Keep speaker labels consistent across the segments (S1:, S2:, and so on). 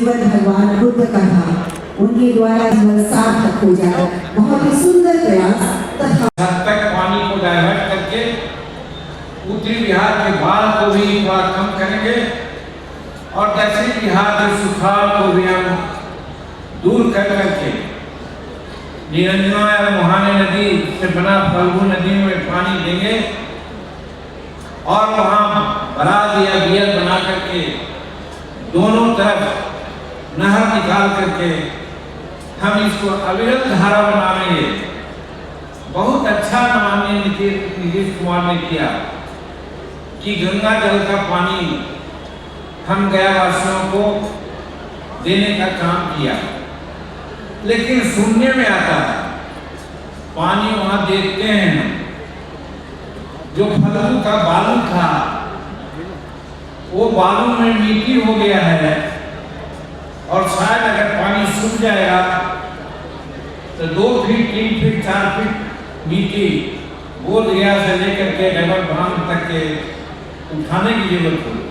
S1: जीवन भगवान बुद्ध का था, उनके द्वारा जीवन सार्थक हो जाए। बहुत ही सुंदर प्रयास तथा
S2: तक पानी को डाइवर्ट करके उत्तरी बिहार के बाढ़ को भी थोड़ा कम करेंगे और दक्षिण बिहार के सुखाड़ को भी हम दूर कर करके निरंजना और मुहाने नदी से बना फल्गु नदी में पानी देंगे और वहाँ बराज या बियर बना करके दोनों तरफ नहर निकाल करके हम इसको अविरत धारा बनाएंगे। बहुत अच्छा माननीय नीतीश कुमार ने किया कि गंगा जल का पानी हम गया वासियों को देने का काम किया, लेकिन सुनने में आता है पानी वहां देखते हैं जो फल्गु का बालू था वो बालू में मिट्टी हो गया है और शायद अगर पानी सूख जाएगा तो 2 फीट 3 फीट 4 फीट मिट्टी बोध गया से लेकर के डबल बांध तक के उठाने की जरूरत होगी।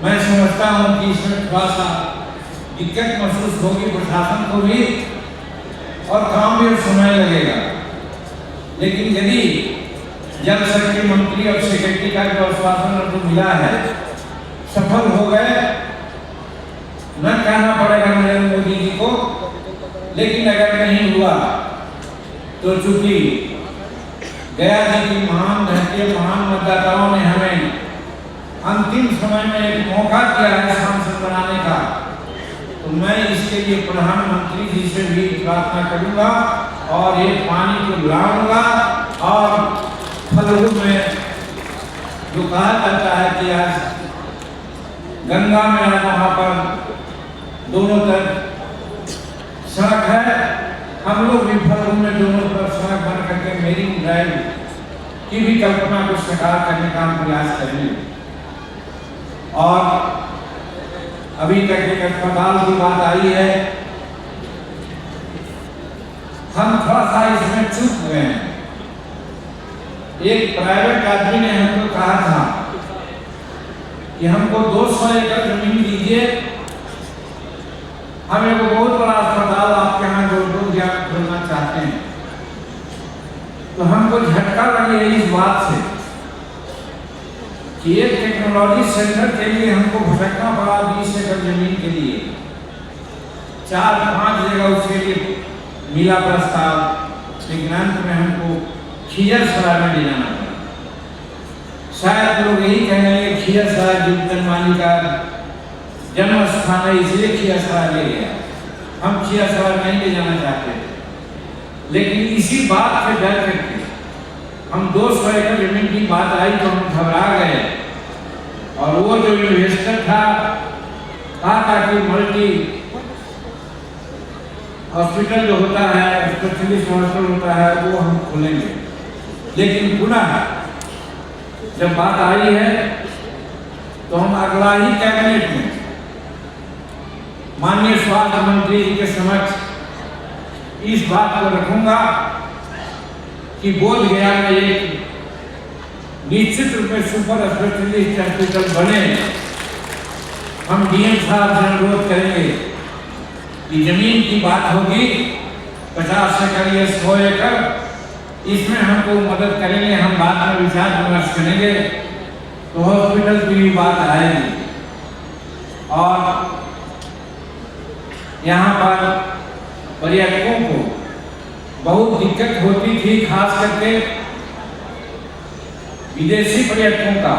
S2: मैं समझता हूँ कि इसमें थोड़ा सा दिक्कत महसूस होगी प्रशासन को भी और काम भी समय लगेगा, लेकिन यदि जल शक्ति मंत्री और सेक्रेटरी का जो आश्वासन उनको मिला है सफल हो गए, न कहना पड़ेगा नरेंद्र मोदी जी को, लेकिन अगर नहीं हुआ तो चूंकि गया जी की महान धरती महान मतदाताओं ने हमें अंतिम समय में एक मौका दिया है सांसद बनाने का, तो मैं इसके लिए प्रधानमंत्री जी से भी प्रार्थना करूंगा और ये पानी को लाऊंगा और फल्गु में जो कहा जाता है कि आज गंगा में आज वहाँ पर दोनों तरफ सड़क है, हम लोग भी फल्गु में दोनों तरफ सड़क बन करके मेरिंग ड्राइव की भी कल्पना को साकार करने का हम प्रयास करेंगे। और अभी तक एक अस्पताल की बात आई है, हम थोड़ा सा इसमें चूक गए हैं। एक प्राइवेट आदमी ने हमको कहा था कि हमको 200 एकड़ जमीन दीजिए, हम एक बहुत बड़ा अस्पताल आपके यहाँ जोधपुर खोलना चाहते हैं। तो हमको झटका लगी है इस बात से कि एक टेक्नोलॉजी सेंटर के लिए हमको भटकना पड़ा 20 एकड़ जमीन के लिए, 4-5 जगह उसके लिए मिला प्रस्ताव, लेकिन अंत में हमको खिजरसराय में ले जाना पड़ा। शायद लोग यही कहेंगे खिजरसराय जनमानी का जन्म स्थान है इसलिए खिजरसराय ले गया, हम खिजरसराय नहीं ले जाना चाहते थे, लेकिन इसी बात से डर करके हम 200 एकड़ जमीन की बात आई तो हम घबरा गए और वो जो इन्वेस्टर था कहा कि मल्टी हॉस्पिटल जो होता है स्पेशलिस्ट हॉस्पिटल होता है वो हम खोलेंगे, लेकिन पुनः जब बात आई है तो हम अगला ही कैबिनेट में माननीय स्वास्थ्य मंत्री जी के समक्ष इस बात को रखूंगा कि बोध गया में एक निश्चित रूप में सुपर स्पेशलिस्ट हॉस्पिटल बने। हम डीएम साहब से अनुरोध करेंगे कि जमीन की बात होगी 50 एकड़ या 100 एकड़, इसमें हमको मदद करेंगे, हम बाद में विचार विमर्श करेंगे तो हॉस्पिटल की भी बात आएगी। और यहाँ पर पर्यटकों को बहुत दिक्कत होती थी, खास करके विदेशी पर्यटकों का।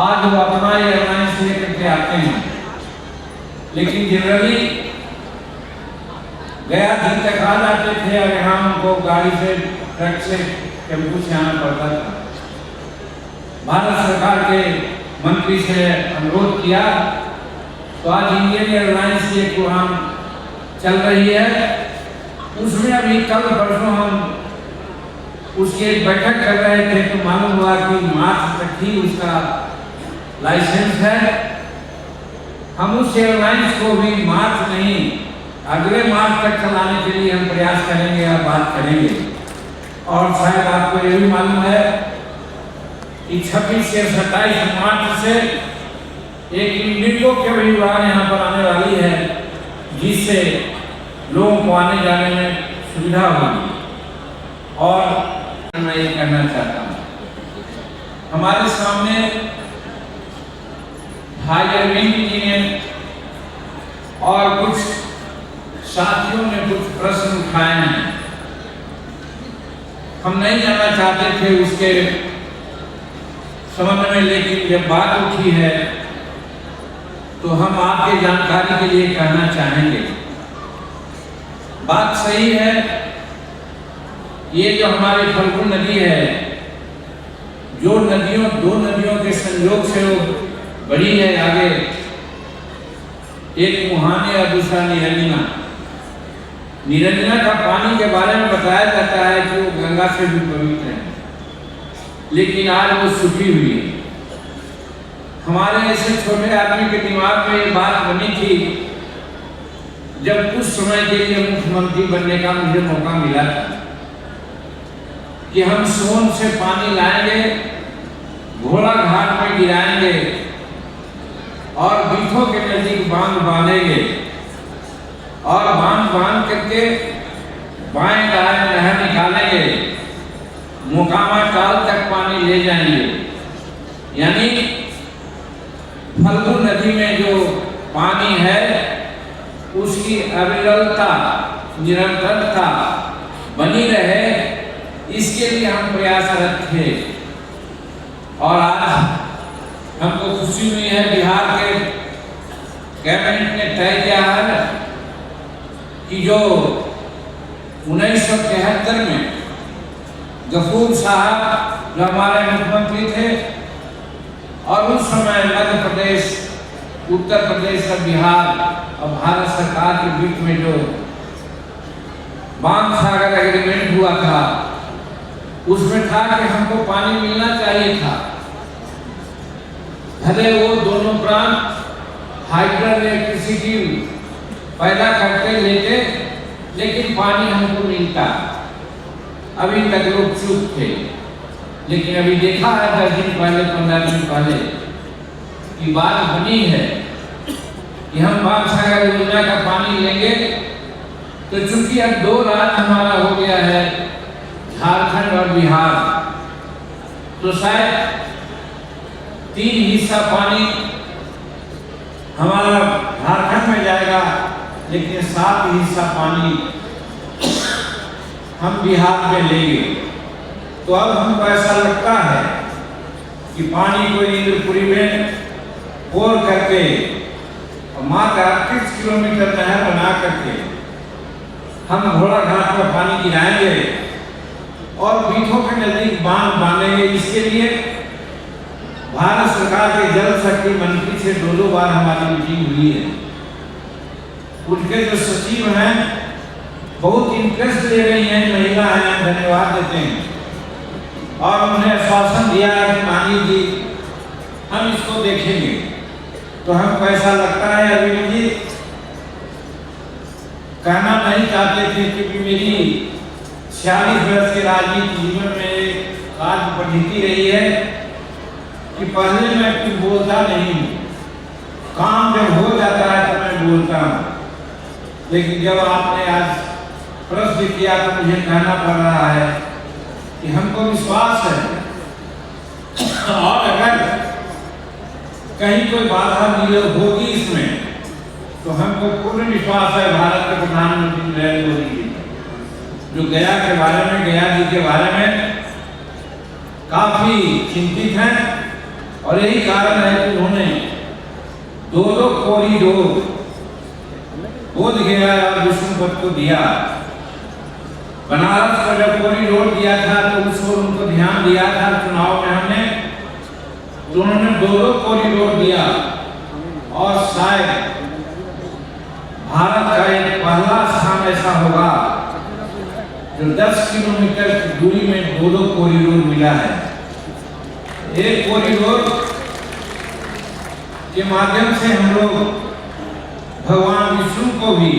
S2: आज वो अपना एयरलाइंस लेकर के आते हैं, लेकिन जनरली गया दिन तक आ जाते थे और यहाँ उनको गाड़ी से ट्रक से टेम्पू से आना पड़ता था। भारत सरकार के मंत्री से अनुरोध किया तो आज इंडियन एयरलाइंस की एक उड़ान चल रही है, उसमें अभी कल परसों हम उसकी एक बैठक कर रहे थे तो मालूम हुआ कि मार्च तक ही उसका लाइसेंस है। हम उस एयरलाइंस को भी मार्च नहीं अगले मार्च तक चलाने के लिए हम प्रयास करेंगे और बात करेंगे। और शायद आपको ये भी मालूम है कि 26 से 27 मार्च से एक इंडिगो के भी उड़ान यहाँ आने जाने में सुविधा होगी। और मैं ये कहना चाहता हूँ, हमारे सामने भाई अरविंद जी ने और कुछ साथियों ने कुछ प्रश्न उठाए हैं। हम नहीं जाना चाहते थे उसके संबंध में, लेकिन जब बात उठी है तो हम आपके जानकारी के लिए कहना चाहेंगे। बात सही है, ये जो हमारी फल्गु नदी है, जो नदियों, दो नदियों के संयोग से वो बड़ी है आगे, एक मुहाने और दूसरा निरंजना। निरंजना का पानी के बारे में बताया जाता है कि वो गंगा से भी पवित्र है, लेकिन आज वो सूखी हुई है। हमारे ऐसे छोटे आदमी के दिमाग में ये बात बनी थी जब कुछ समय के लिए मुख्यमंत्री बनने का मुझे मौका मिला था कि हम सोन से पानी लाएंगे, घोड़ा घाट में गिराएंगे और बीठों के नजदीक बांध बांधेंगे और बांध करके बाएं दाएं नहर निकालेंगे, मोकामा टाल तक पानी ले जाएंगे। यानी फल्गु नदी में जो पानी है उसकी अविरलता, निरंतरता बनी रहे, इसके लिए हम प्रयासरत थे। और आज हमको खुशी हुई है, बिहार के कैबिनेट ने तय किया है कि जो 1973 में गफूर साहब जो हमारे मुख्यमंत्री थे और उस समय मध्य प्रदेश, उत्तर प्रदेश और बिहार और भारत सरकार के बीच में जो बांध सागर एग्रीमेंट हुआ था, उसमें था कि हमको पानी मिलना चाहिए था। भले वो दोनों प्रांत हाइड्रो इलेक्ट्रिसिटी पैदा करते लेते, लेकिन पानी हमको मिलता। अभी तक लोग चुप थे, लेकिन अभी देखा है 10 दिन पहले, 15 दिन पहले की बात बनी है कि हम बांध सागर योजना का पानी लेंगे। तो चूंकि अब 2 राज्य हमारा हो गया है, झारखंड और बिहार, तो शायद 3 हिस्सा पानी हमारा झारखंड में जाएगा, लेकिन 7 हिस्सा पानी हम बिहार में लेंगे। तो अब हमको ऐसा लगता है कि पानी को इंद्रपुरी में पोर करके और मात्र 38 किलोमीटर नहर बना करके हम घोड़ा घाट पर पानी गिराएंगे और बीठों के नजदीक बांध बांधेंगे। इसके लिए भारत सरकार के जल शक्ति मंत्री से 2 बार हमारी मीटिंग हुई है। उनके जो सचिव हैं बहुत इंटरेस्ट ले रही हैं, महिला हैं, हम धन्यवाद देते हैं। और उन्हें आश्वासन दिया है कि मानी जी हम इसको देखेंगे। तो हमको ऐसा लगता है, अरविंद जी कहना नहीं चाहते थे क्योंकि मेरी 46 वर्ष के राजनीतिक जीवन में कार्य पद्धति रही है कि पहले मैं कुछ बोलता नहीं हूँ, काम जब हो जाता है तो मैं बोलता हूँ। लेकिन जब आपने आज प्रश्न किया तो मुझे कहना पड़ रहा है कि हमको विश्वास है, और अगर कहीं कोई बाधा होगी इसमें, तो हमको पूर्ण विश्वास है भारत के प्रधानमंत्री नरेंद्र मोदी जी जो गया के बारे में, गया जी के बारे में काफी चिंतित हैं। और यही कारण है कि उन्होंने 2 कॉरिडोर बोध गया और विष्णुपद को दिया। बनारस का जब कॉरिडोर दिया था तो उस ओर उनको ध्यान दिया था चुनाव में हमने, तो उन्होंने 2 कॉरिडोर दिया। और शायद भारत का एक पहला स्थान ऐसा होगा जो 10 किलोमीटर की दूरी में 2 कॉरिडोर मिला है। एक कॉरिडोर के माध्यम से हम लोग भगवान विष्णु को भी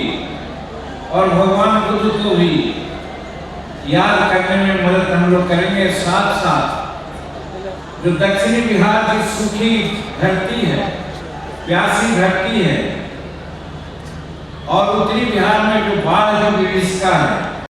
S2: और भगवान बुद्ध को भी याद करने में मदद हम लोग करेंगे। साथ साथ जो दक्षिणी बिहार की सूखी धरती है, प्यासी धरती है, और उत्तरी बिहार में